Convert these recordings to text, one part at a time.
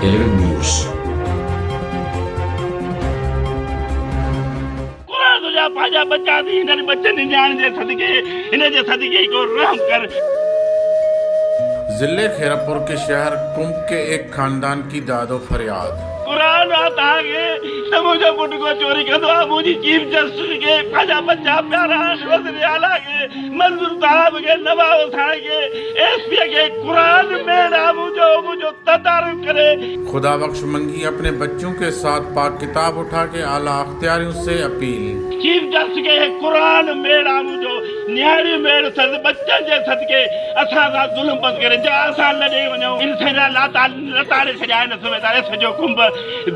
11 News. قرآن تجھا پاجا بچا دی ان بچن جان دے صدقے ان دے صدقے کو رحم کر. ضلع کھیراپور کے شہر کمب کے ایک خاندان کی داد و فریاد. قرآن آتا ہے تو مجھے پٹ کو چوری کر دو. مجھے چیف جسٹس کے پاجا بچا پیارا وزیر اعلیٰ کے منظور صاحب کے نواب صاحب کے ایس پی کے قرآن میرا مجھے تدارک کرے. خدا بخش منگی اپنے بچوں کے ساتھ پاک کتاب اٹھا کے اعلیٰ اختیاریوں سے اپیل. چیف جسٹس کے قرآن میرا مجھے نیاری میرے صد بچن جے صدقے اساں دا ظلم بس کرے جا اساں لڑے ونجو ان سے لا تعالی سجائے نہ سمے تارے سجو کمب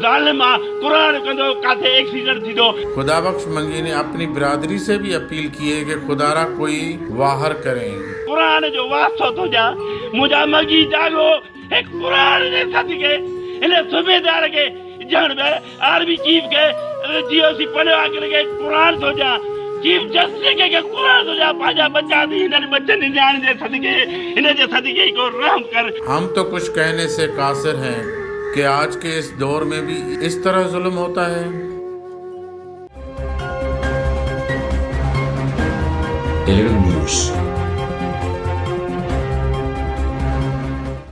ظالما قرآن کندو کاتے ایکسیڈنٹ تھی دو. خدا بخش منگی نے اپنی برادری سے بھی اپیل کی ہے کہ خدا را کوئی واہر کریں. قرآن جو واسطو تو جا مجھا مگی جاگو ایک قرآن دے صدقے انہیں صبح دار کے جان بے عربی چیف کے جیو سی پڑھے آکر کے قرآن تو جا چیف جسٹس کے قرآن تو جا پاجا بچا دی انہیں بچن جان دے صدقے انہیں دے صدقے کو رحم کر. ہم تو کچھ کہنے سے قاصر ہیں کہ آج کے اس دور میں بھی اس طرح ظلم ہوتا ہے. 11 News.